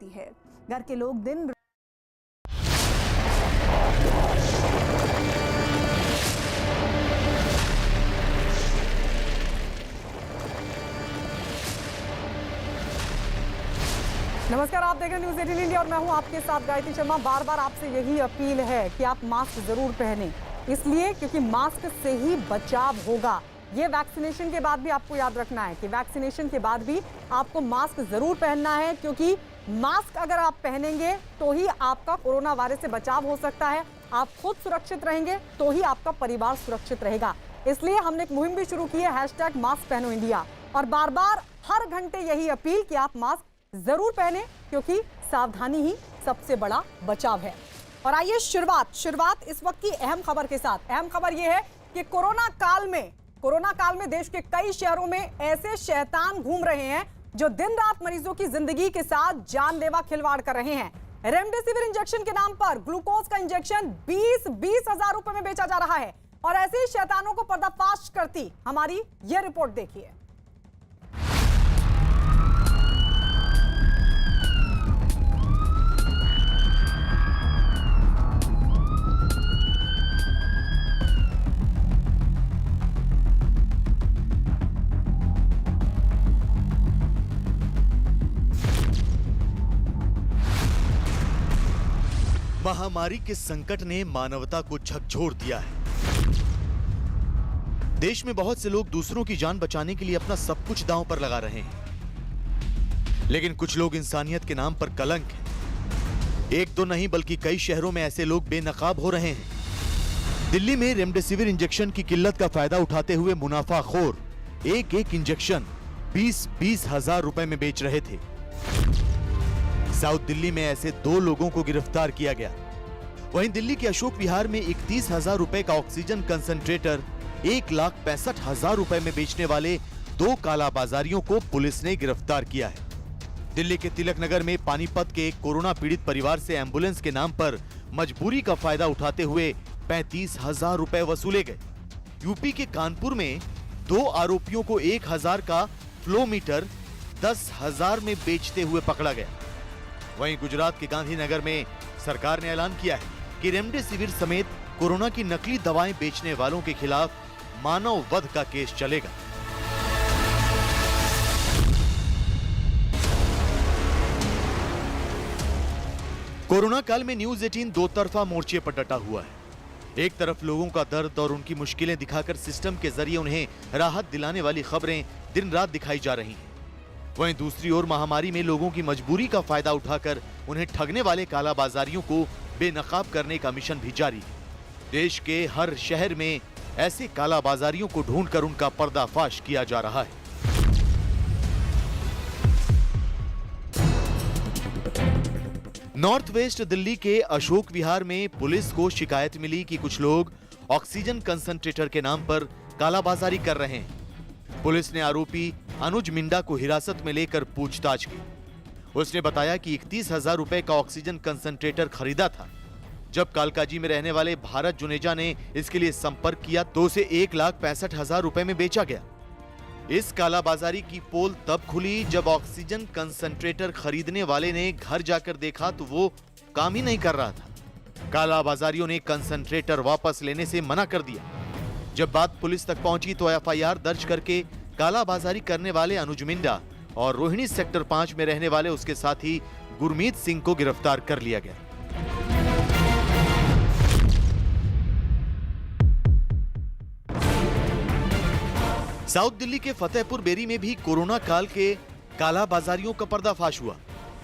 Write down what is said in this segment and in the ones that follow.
जाती है। घर के लोग दिन नमस्कार, आप देख रहे हैं न्यूज़ 18 इंडिया और मैं हूं आपके साथ गायत्री शर्मा। बार बार आपसे यही अपील है कि आप मास्क जरूर पहनें, इसलिए क्योंकि मास्क से ही बचाव होगा। ये वैक्सीनेशन के बाद भी आपको याद रखना है कि वैक्सीनेशन के बाद भी आपको मास्क जरूर पहनना है, क्योंकि मास्क अगर आप पहनेंगे तो ही आपका कोरोना वायरस से बचाव हो सकता है। आप खुद सुरक्षित रहेंगे तो ही आपका परिवार सुरक्षित रहेगा। इसलिए हमने एक मुहिम भी शुरू की है, #मास्क पहनो इंडिया, और बार बार हर घंटे यही अपील कि आप मास्क जरूर पहने, क्योंकि सावधानी ही सबसे बड़ा बचाव है। और आइए शुरुआत इस वक्त की अहम खबर के साथ। अहम खबर यह है कि कोरोना काल में देश के कई शहरों में ऐसे शैतान घूम रहे हैं जो दिन रात मरीजों की जिंदगी के साथ जानलेवा खिलवाड़ कर रहे हैं। रेमडेसिविर इंजेक्शन के नाम पर ग्लूकोज का इंजेक्शन 20-20 हजार रुपए में बेचा जा रहा है। और ऐसे ही शैतानों को पर्दाफाश करती हमारी यह रिपोर्ट देखिए। महामारी के संकट ने मानवता को झकझोर दिया है। देश में बहुत से लोग दूसरों की जान बचाने के लिए अपना सब कुछ दांव पर लगा रहे हैं, लेकिन कुछ लोग इंसानियत के नाम पर कलंक हैं। एक दो नहीं बल्कि कई शहरों में ऐसे लोग बेनकाब हो रहे हैं। दिल्ली में रेमडेसिविर इंजेक्शन की किल्लत का फायदा उठाते हुए मुनाफाखोर एक इंजेक्शन 20-20 हजार रुपए में बेच रहे थे। साउथ दिल्ली में ऐसे 2 लोगों को गिरफ्तार किया गया। वहीं दिल्ली के अशोक विहार में 31 हजार रुपए का ऑक्सीजन कंसंट्रेटर 1,65,000 रुपए में बेचने वाले 2 कालाबाजारियों को पुलिस ने गिरफ्तार किया है। दिल्ली के तिलक नगर में पानीपत के एक कोरोना पीड़ित परिवार से एम्बुलेंस के नाम पर मजबूरी का फायदा उठाते हुए 35 हजार रुपए वसूले गए। यूपी के कानपुर में 2 आरोपियों को 1,000 का फ्लोमीटर 10,000 में बेचते हुए पकड़ा गया। वहीं गुजरात के गांधीनगर में सरकार ने ऐलान किया है कि रेमडेसिविर समेत कोरोना की नकली दवाएं बेचने वालों के खिलाफ मानव वध का केस चलेगा। कोरोना काल में न्यूज़ 18 दो तरफा मोर्चे पर डटा हुआ है। एक तरफ लोगों का दर्द और उनकी मुश्किलें दिखाकर सिस्टम के जरिए उन्हें राहत दिलाने वाली खबरें दिन रात दिखाई जा रही हैं। वहीं दूसरी ओर महामारी में लोगों की मजबूरी का फायदा उठाकर उन्हें ठगने वाले कालाबाजारियों को बेनकाब करने का मिशन भी जारी है। देश के हर शहर में ऐसे कालाबाजारियों को ढूंढकर उनका पर्दाफाश किया जा रहा है। नॉर्थ वेस्ट दिल्ली के अशोक विहार में पुलिस को शिकायत मिली कि कुछ लोग ऑक्सीजन कंसंट्रेटर के नाम पर कालाबाजारी कर रहे हैं। पुलिस ने आरोपी अनुज मिंडा को हिरासत में लेकर पूछताछ की। उसने बताया कि 31 हजार रुपए का ऑक्सीजन कंसंट्रेटर खरीदा था। जब कालकाजी में रहने वाले भारत जुनेजा ने इसके लिए संपर्क किया तो उसे 1,65,000 रुपए में बेचा गया। इस कालाबाजारी की पोल तब खुली जब ऑक्सीजन कंसंट्रेटर खरीदने वाले ने घर जाकर देखा तो वो काम ही नहीं कर रहा था। कालाबाजारियों ने कंसंट्रेटर वापस लेने से मना कर दिया। जब बात पुलिस तक पहुंची तो एफआईआर दर्ज करके कालाबाजारी करने वाले अनुज मिंडा और रोहिणी सेक्टर 5 में रहने वाले उसके साथी गुरमीत सिंह को गिरफ्तार कर लिया गया। साउथ दिल्ली के फतेहपुर बेरी में भी कोरोना काल के कालाबाजारियों का पर्दाफाश हुआ।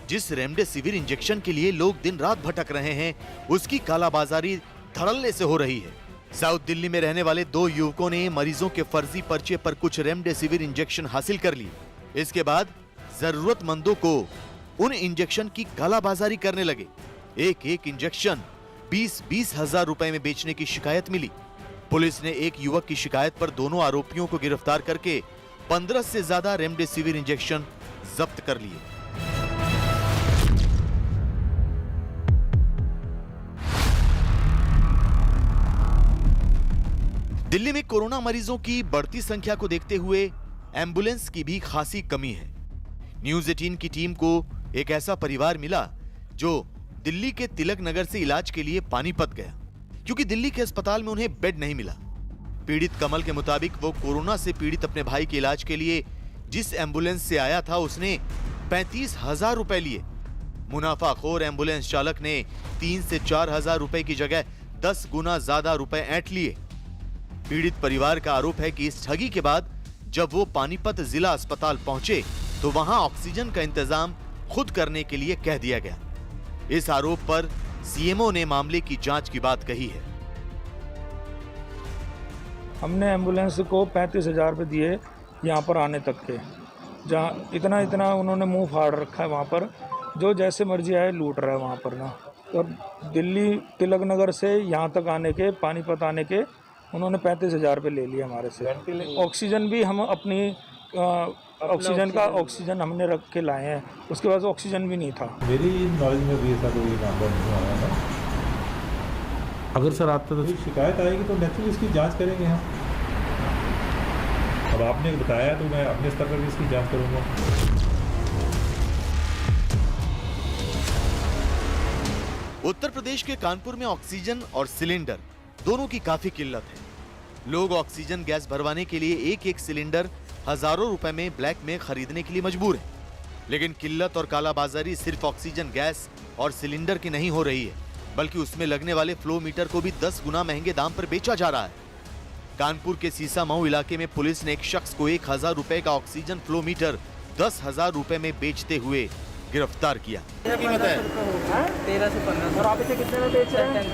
जिस रेमडेसिविर इंजेक्शन के लिए लोग दिन रात भटक रहे हैं, उसकी कालाबाजारी धड़ल्ले से हो रही है। साउथ दिल्ली में रहने वाले 2 युवकों ने मरीजों के फर्जी पर्चे पर कुछ रेमडेसिविर इंजेक्शन हासिल कर लिए। इसके बाद जरूरतमंदों को उन इंजेक्शन की कालाबाजारी करने लगे। एक इंजेक्शन 20-20 हजार रुपए में बेचने की शिकायत मिली। पुलिस ने एक युवक की शिकायत पर दोनों आरोपियों को गिरफ्तार करके 15 से ज्यादा रेमडेसिविर इंजेक्शन जब्त कर लिए। दिल्ली में कोरोना मरीजों की बढ़ती संख्या को देखते हुए एम्बुलेंस की भी खासी कमी है। न्यूज़ 18 की टीम को एक ऐसा परिवार मिला जो दिल्ली के तिलक नगर से इलाज के लिए पानीपत गया, क्योंकि दिल्ली के अस्पताल में उन्हें बेड नहीं मिला। पीड़ित कमल के मुताबिक वो कोरोना से पीड़ित अपने भाई के इलाज के लिए जिस एम्बुलेंस से आया था उसने 35,000 रुपए लिए। मुनाफाखोर एम्बुलेंस चालक ने 3 से 4,000 रुपए की जगह 10 गुना ज्यादा रुपए ऐंठ लिए। पीड़ित परिवार का आरोप है कि इस ठगी के बाद जब वो पानीपत जिला अस्पताल पहुंचे तो वहां ऑक्सीजन का इंतजाम खुद करने के लिए कह दिया गया। इस आरोप पर सीएमओ ने मामले की जांच की बात कही है। हमने एम्बुलेंस को 35,000 रुपये दिए यहाँ पर आने तक के, जहाँ इतना उन्होंने मुंह फाड़ रखा है। वहाँ पर जो जैसे मर्जी आए लूट रहा है वहाँ पर ना। और दिल्ली तिलक नगर से यहाँ तक आने के, पानीपत आने के उन्होंने 35,000 रुपये ले लिए हमारे से। ऑक्सीजन भी हम अपनी ऑक्सीजन हमने रख के लाए हैं, उसके बाद ऑक्सीजन भी नहीं था। मेरी नॉलेज में भी ऐसा कोई मामला नहीं आया है। अगर सर आता तो शिकायत आएगी तो नेचुरली इसकी जांच करेंगे हम। अब आपने बताया तो मैं अपने स्तर पर भी इसकी जांच करूंगा। उत्तर प्रदेश के कानपुर में ऑक्सीजन और सिलेंडर दोनों की काफी किल्लत है। लोग ऑक्सीजन गैस भरवाने के लिए एक एक सिलेंडर हजारों रुपए में ब्लैक में खरीदने के लिए मजबूर है। लेकिन किल्लत और कालाबाजारी सिर्फ ऑक्सीजन गैस और सिलेंडर की नहीं हो रही है, बल्कि उसमें लगने वाले फ्लो मीटर को भी 10 गुना महंगे दाम पर बेचा जा रहा है। कानपुर के सीसामऊ इलाके में पुलिस ने एक शख्स को 1,000 रुपए का ऑक्सीजन फ्लो मीटर 10,000 रुपए में बेचते हुए गिरफ्तार किया। कीमत है 13 से 15। और आप इसे कितने में बेच रहे हैं?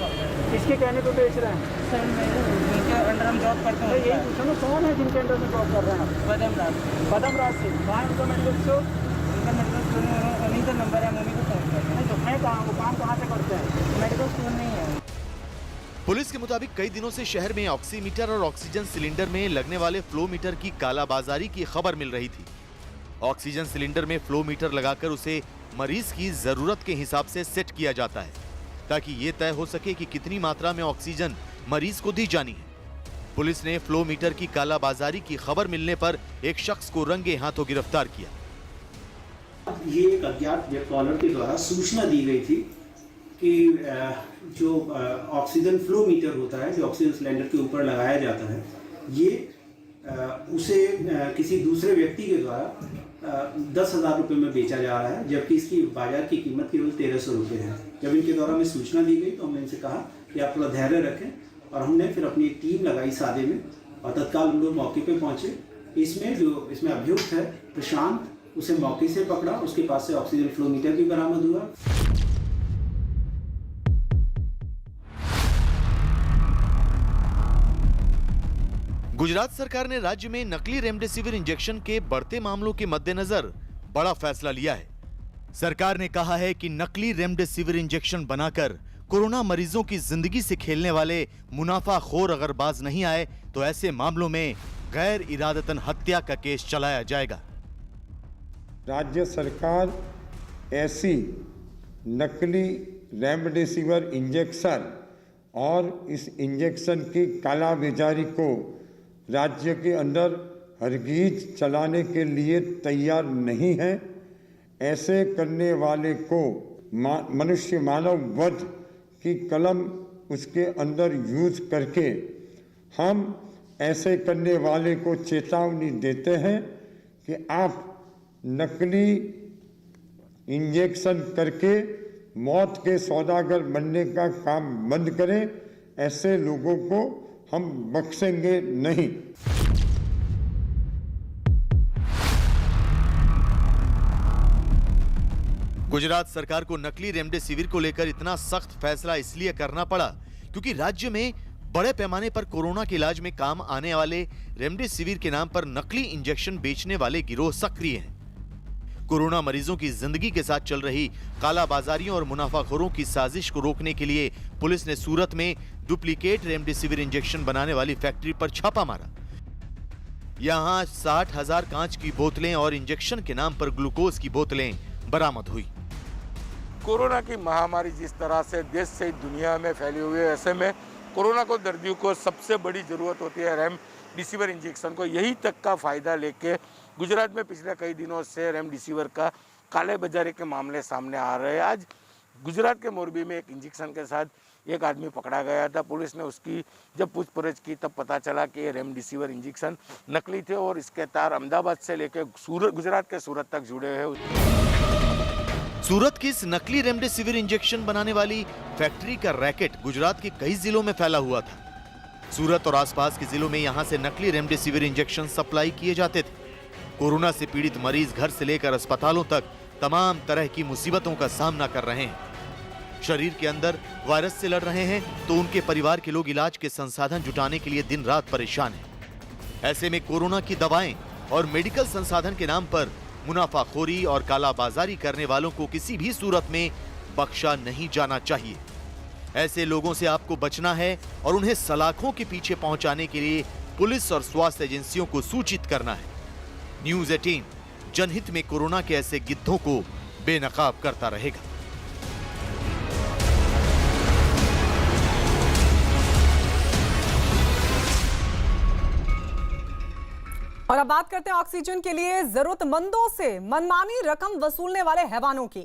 किसके कहने पे बेच रहे हैं? सर जिनके अंडर हम जॉब करते हैं। यही पूछो ना, कौन है जिनके अंडर में जॉब कर रहे हैं? बदम राज से। कहाँ है उनका मेडिकल स्टोर? उनका मेडिकल स्टोर उन्हीं का नंबर है, मम्मी को फोन करते हैं। तो है कहाँ, वो काम कहाँ से करते हैं? मेडिकल स्टोर नहीं है। पुलिस के मुताबिक कई दिनों से शहर में ऑक्सीमीटर और ऑक्सीजन सिलेंडर में लगने वाले फ्लो मीटर की कालाबाजारी की खबर मिल रही थी। ऑक्सीजन सिलेंडर में फ्लो मीटर लगाकर उसे मरीज की जरूरत के हिसाब से सेट किया जाता है, ताकि ये तय हो सके कि कितनी मात्रा में ऑक्सीजन मरीज को दी जानी है। पुलिस ने फ्लो मीटर की कालाबाजारी की खबर मिलने पर एक शख्स को रंगे हाथों गिरफ्तार किया। ये एक अज्ञात वेब कॉलर के द्वारा सूचना दी गई थी कि जो ऑक्सीजन फ्लो मीटर होता है, जो ऑक्सीजन सिलेंडर के ऊपर लगाया जाता है, ये उसे किसी दूसरे व्यक्ति के द्वारा 10,000 रुपये में बेचा जा रहा है, जबकि इसकी बाजार की कीमत केवल 1,300 रुपये है। जब इनके द्वारा हमें सूचना दी गई तो हमने इनसे कहा कि आप थोड़ा धैर्य रखें, और हमने फिर अपनी एक टीम लगाई सादे में, और तत्काल हम लोग मौके पे पहुंचे। इसमें अभियुक्त है प्रशांत, उसे मौके से पकड़ा, उसके पास से ऑक्सीजन फ्लो मीटर भी बरामद हुआ। गुजरात सरकार ने राज्य में नकली रेमडेसिविर इंजेक्शन के बढ़ते मामलों के मद्देनजर बड़ा फैसला लिया है। सरकार ने कहा है कि नकली रेमडेसिविर इंजेक्शन बनाकर कोरोना मरीजों की जिंदगी से खेलने वाले मुनाफाखोर अगर बाज नहीं आए तो ऐसे मामलों में गैर इरादतन हत्या का केस चलाया जाएगा। राज्य सरकार ऐसी नकली रेमडेसिविर इंजेक्शन और इस इंजेक्शन की कालाबाजारी को राज्य के अंदर हरगिज चलाने के लिए तैयार नहीं है। ऐसे करने वाले को मनुष्य मानव वध की कलम उसके अंदर यूज करके हम ऐसे करने वाले को चेतावनी देते हैं कि आप नकली इंजेक्शन करके मौत के सौदागर बनने का काम बंद करें। ऐसे लोगों को हम बख्शेंगे नहीं। गुजरात सरकार को नकली रेमडेसिविर को लेकर इतना सख्त फैसला इसलिए करना पड़ा क्योंकि राज्य में बड़े पैमाने पर कोरोना के इलाज में काम आने वाले रेमडेसिविर के नाम पर नकली इंजेक्शन बेचने वाले गिरोह सक्रिय हैं। कोरोना मरीजों की जिंदगी के साथ चल रही कालाबाजारियों और मुनाफाखोरों की साजिश को रोकने के लिए पुलिस ने सूरत में डुप्लीकेट रेमडेसिविर इंजेक्शन बनाने वाली फैक्ट्री पर छापा मारा। यहां 60,000 कांच की बोतलें और इंजेक्शन के नाम पर ग्लूकोज की बोतलें बरामद हुई। कोरोना की महामारी जिस तरह से देश से दुनिया में फैली हुई है, ऐसे में कोरोना को दर्दियों को सबसे बड़ी ज़रूरत होती है रेमडेसिविर इंजेक्शन को। यही तक का फ़ायदा लेके गुजरात में पिछले कई दिनों से रेमडेसिविर का काले बाजारी के मामले सामने आ रहे हैं। आज गुजरात के मोरबी में एक इंजेक्शन के साथ एक आदमी पकड़ा गया था। पुलिस ने उसकी जब पूछपरछ की तब पता चला कि ये रेमडेसिविर इंजेक्शन नकली थे और इसके तार अहमदाबाद से लेकर गुजरात के सूरत तक जुड़े हैं। सूरत की इस नकली रेमडेसिविर इंजेक्शन बनाने वाली फैक्ट्री का रैकेट गुजरात के कई जिलों में फैला हुआ था। सूरत और आसपास के जिलों में यहां से नकली रेमडेसिविर इंजेक्शन सप्लाई किए जाते थे। कोरोना से पीड़ित मरीज घर से लेकर अस्पतालों तक तमाम तरह की मुसीबतों का सामना कर रहे हैं। शरीर के अंदर वायरस से लड़ रहे हैं तो उनके परिवार के लोग इलाज के संसाधन जुटाने के लिए दिन रात परेशान हैं। ऐसे में कोरोना की दवाएं और मेडिकल संसाधन के नाम पर मुनाफाखोरी और कालाबाजारी करने वालों को किसी भी सूरत में बख्शा नहीं जाना चाहिए। ऐसे लोगों से आपको बचना है और उन्हें सलाखों के पीछे पहुंचाने के लिए पुलिस और स्वास्थ्य एजेंसियों को सूचित करना है। न्यूज़ 18 जनहित में कोरोना के ऐसे गिद्धों को बेनकाब करता रहेगा। और अब बात करते हैं ऑक्सीजन के लिए जरूरतमंदों से मनमानी रकम वसूलने वाले हैवानों की।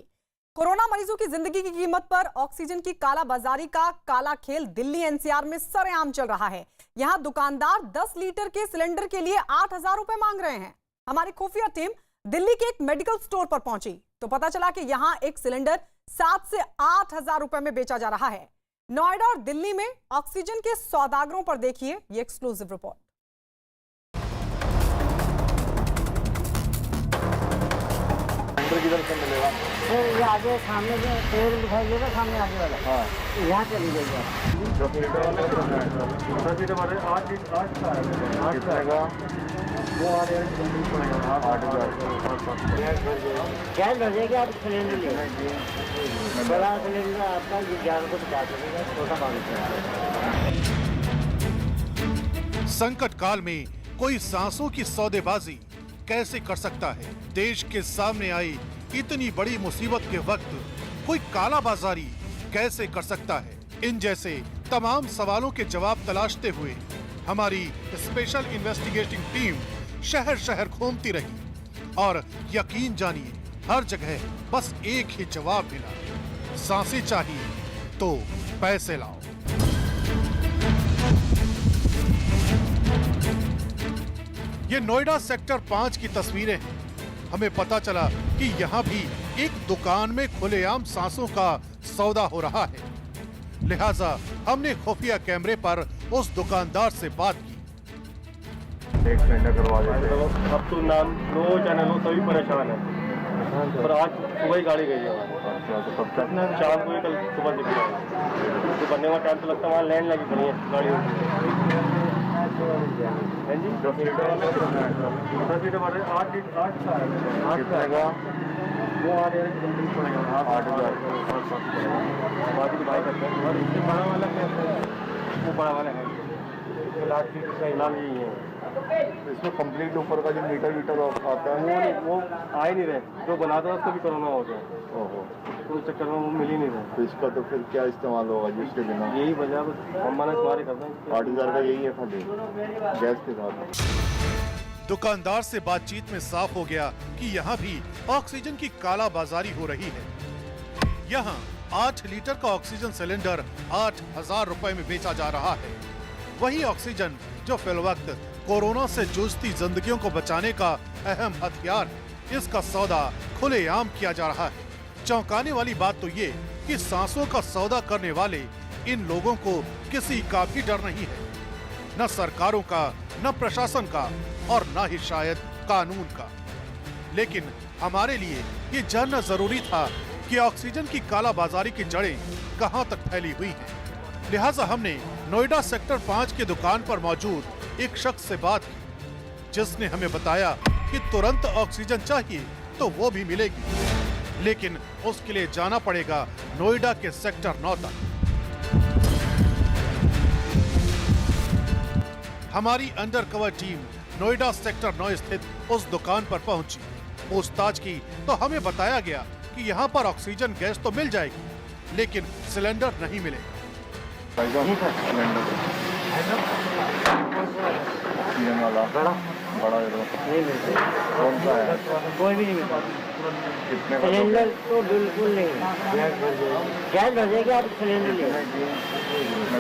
कोरोना मरीजों की जिंदगी की कीमत पर ऑक्सीजन की कालाबाजारी का काला खेल दिल्ली एनसीआर में सरेआम चल रहा है। यहां दुकानदार 10 लीटर के सिलेंडर के लिए 8,000 रुपए मांग रहे हैं। हमारी खुफिया टीम दिल्ली के एक मेडिकल स्टोर पर पहुंची तो पता चला कि यहां एक सिलेंडर 7 से 8,000 रुपए में बेचा जा रहा है। नोएडा और दिल्ली में ऑक्सीजन के सौदागरों पर देखिए ये एक्सक्लूसिव रिपोर्ट। किधर से मिलेगा? ये आगे सामने जो पेड़ दिखाई देगा, सामने आगे वाला। हाँ, यहाँ चली जाएगी। 10 लीटर वाले 8 का है। वो आ रहे हैं 8,000 क्या हो जाएगी? आप सिलेंडर लेंगे, बड़ा सिलेंडर आपका 11 को 50 देगा, छोटा 5। संकट काल में कोई सांसों की सौदेबाजी कैसे कर सकता है? देश के सामने आई इतनी बड़ी मुसीबत के वक्त कोई कालाबाजारी कैसे कर सकता है? इन जैसे तमाम सवालों के जवाब तलाशते हुए हमारी स्पेशल इन्वेस्टिगेटिंग टीम शहर शहर घूमती रही और यकीन जानिए हर जगह बस एक ही जवाब मिला, सांसें चाहिए तो पैसे लाओ। ये नोएडा सेक्टर 5 की तस्वीरें हैं। हमें पता चला कि यहाँ भी एक दुकान में खुलेआम सांसों का सौदा हो रहा है। लिहाजा हमने खुफिया कैमरे पर उस दुकानदार से बात की। एक सिलेंडर करवा देते। अब तो नाम लो चैनल लो सभी परेशान है, पर आज सुबह ही गाड़ी गई है। तो कब तक? शाम को कल सुबह निकली है। तो बनने का टाइम तो लगता है, वहाँ लाइन लगी पड़ी है गाड़ी। 10 लीटर वाले 8 का है। वो आ रहे हैं 8,000 भाई करते हैं। और इससे बड़ा वाला कैसे है? वो बड़ा वाला है फिलहाल यही है। इसमें कंप्लीट ऊपर का जो मीटर आता है वो आ ही नहीं रहे। जो बनाता है उसको भी कोरोना हो गया। ओहो, तो उस चक्कर में वो मिल ही नहीं रहा। तो इसका तो फिर क्या इस्तेमाल होगा जिसके बिना? यही वजह हम मना तुम्हारे करते हैं। 8,000 का यही है खाली गैस के साथ। दुकानदार से बातचीत में साफ हो गया कि यहाँ भी ऑक्सीजन की कालाबाजारी हो रही है। यहाँ 8 लीटर का ऑक्सीजन सिलेंडर 8,000 रुपए में बेचा जा रहा है। वही ऑक्सीजन जो फिलवक्त कोरोना से जूझती जिंदगियों को बचाने का अहम हथियार है, इसका सौदा खुलेआम किया जा रहा है। चौंकाने वाली बात तो ये कि सांसों का सौदा करने वाले इन लोगों को किसी का भी डर नहीं है, न सरकारों का, न प्रशासन का और न ही शायद कानून का। लेकिन हमारे लिए ये जानना जरूरी था कि ऑक्सीजन की कालाबाजारी की जड़ें कहां तक फैली हुई हैं। लिहाजा हमने नोएडा सेक्टर 5 की दुकान पर मौजूद एक शख्स से बात की, जिसने हमें बताया कि तुरंत ऑक्सीजन चाहिए तो वो भी मिलेगी, लेकिन उसके लिए जाना पड़ेगा नोएडा के सेक्टर 9 तक। हमारी अंडरकवर टीम नोएडा सेक्टर 9 स्थित उस दुकान पर पहुंची। पूछताछ की तो हमें बताया गया कि यहाँ पर ऑक्सीजन गैस तो मिल जाएगी, लेकिन सिलेंडर नहीं मिलेगा। बड़ा नहीं मिलते। कौन सा है? कोई भी नहीं मिलता। कितने का? सिलेंडर तो बिल्कुल नहीं। गैस भर जाएगी, आप सिलेंडर ले।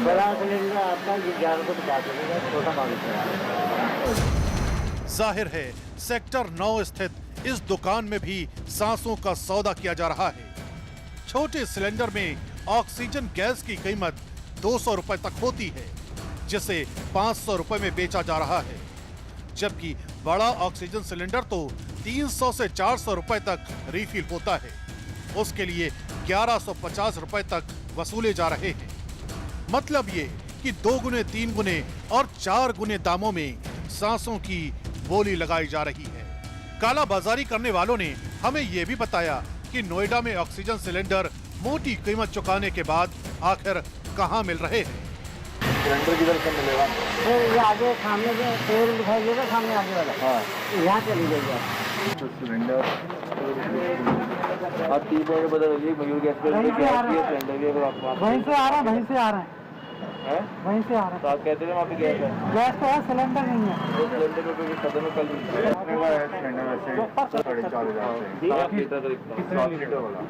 बड़ा सिलेंडर आपका 1150 रुपये, छोटा 500। जाहिर है सेक्टर 9 स्थित इस दुकान में भी सांसों का सौदा किया जा रहा है। छोटे सिलेंडर में ऑक्सीजन गैस की कीमत 200 रुपए तक होती है, जिसे 500 रुपए में बेचा जा रहा है, जबकि बड़ा ऑक्सीजन सिलेंडर तो 300 से 400 रुपए तक रिफिल होता है। उसके लिए 1150 रुपए तक वसूले जा रहे हैं। मतलब ये कि 2 गुने, 3 गुने और 4 गुने दामों में सांसों की बोली लगाई जा रही है। कालाबाजारी करने वालों ने हमें ये भी बताया कि नोएडा में ऑक्सीजन सिलेंडर मोटी कीमत चुकाने के बाद आखिर कहां मिल रहे हैं। सिलेंडर किधर से मिलेगा? ये आगे सामने जो पेड़ दिखाई देगा, सामने आगे वाला। हाँ, यहाँ चली जाएगी। तो सिलेंडर आप 3 महीने बदल लीजिए। मयूर गैस पर सिलेंडर भी अगर आप वहीं से आ रहा है, वहीं से आ रहा है, वहीं से आ रहा है। तो आप कहते हैं वहाँ पे गैस है? गैस तो है, सिलेंडर नहीं है। तो सिलेंडर पे कोई कदम कल सिलेंडर वैसे 4.5 लीटर वाला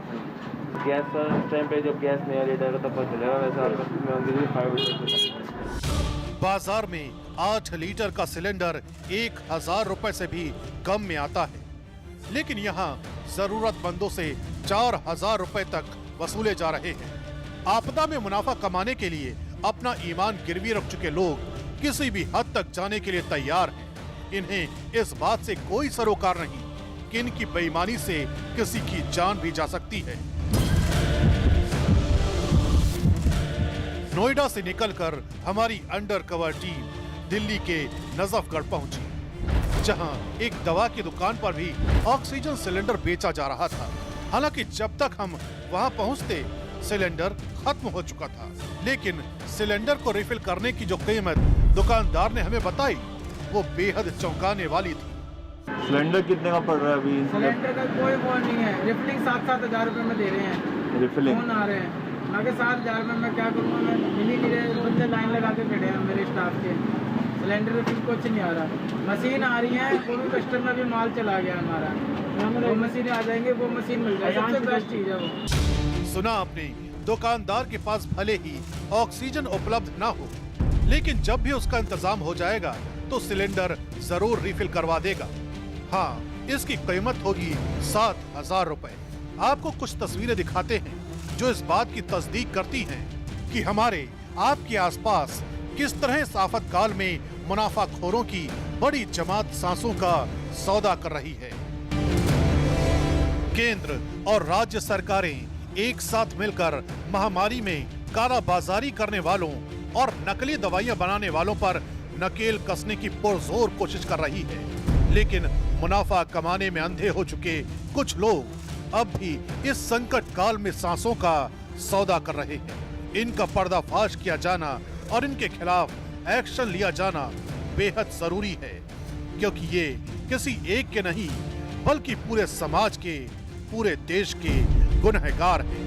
गैस सर। इस टाइम पे जब गैस नया रेट आएगा तब पता चलेगा। वैसे 5 लीटर। बाजार में 8 लीटर का सिलेंडर 1000 रुपए से भी कम में आता है, लेकिन यहाँ जरूरतमंदों से 4000 रुपए तक वसूले जा रहे हैं। आपदा में मुनाफा कमाने के लिए अपना ईमान गिरवी रख चुके लोग किसी भी हद तक जाने के लिए तैयार हैं। इन्हें इस बात से कोई सरोकार नहीं कि इनकी बेईमानी से किसी की जान भी जा सकती है। नोएडा से निकलकर हमारी अंडरकवर टीम दिल्ली के नजफगढ़ पहुंची, जहां एक दवा की दुकान पर भी ऑक्सीजन सिलेंडर बेचा जा रहा था। हालांकि जब तक हम वहां पहुंचते सिलेंडर खत्म हो चुका था, लेकिन सिलेंडर को रिफिल करने की जो कीमत दुकानदार ने हमें बताई वो बेहद चौंकाने वाली थी। सिलेंडर कितने का पड़ रहा है अभी? सिलेंडर का कोई वो नहीं है। रिफिलिंग 7-7 हज़ार रुपये में दे रहे हैं। रिफिलिंग फोन आ रहे हैं, आगे 7,000 में मैं क्या करूँगा? मैं मिल ही नहीं रहे, बंदे लाइन लगा के खड़े हैं मेरे स्टाफ के। सिलेंडर रिफिल कुछ नहीं आ रहा। मशीन आ रही है, वो भी कस्टमर भी माल चला गया हमारा। वो मशीन आ जाएंगे, वो मशीन मिल जाएगी, सबसे बेस्ट चीज़ है वो। सुना आपने, दुकानदार के पास भले ही ऑक्सीजन उपलब्ध ना हो, लेकिन जब भी उसका इंतजाम हो जाएगा तो सिलेंडर जरूर रिफिल करवा देगा। हाँ, इसकी कीमत होगी 7000 रुपए। आपको कुछ तस्वीरें दिखाते हैं जो इस बात की तस्दीक करती हैं कि हमारे आपके आसपास किस तरह इस आफत काल में मुनाफाखोरों की बड़ी जमात सांसों का सौदा कर रही है। केंद्र और राज्य सरकारें एक साथ मिलकर महामारी में कालाबाजारी करने वालों और नकली दवाइयां बनाने वालों पर नकेल कसने की पुरजोर कोशिश कर रही है, लेकिन मुनाफा कमाने में अंधे हो चुके कुछ लोग अब भी इस संकट काल में सांसों का सौदा कर रहे हैं। इनका पर्दाफाश किया जाना और इनके खिलाफ एक्शन लिया जाना बेहद जरूरी है, क्योंकि ये किसी एक के नहीं बल्कि पूरे समाज के, पूरे देश के गुनहगार हैं।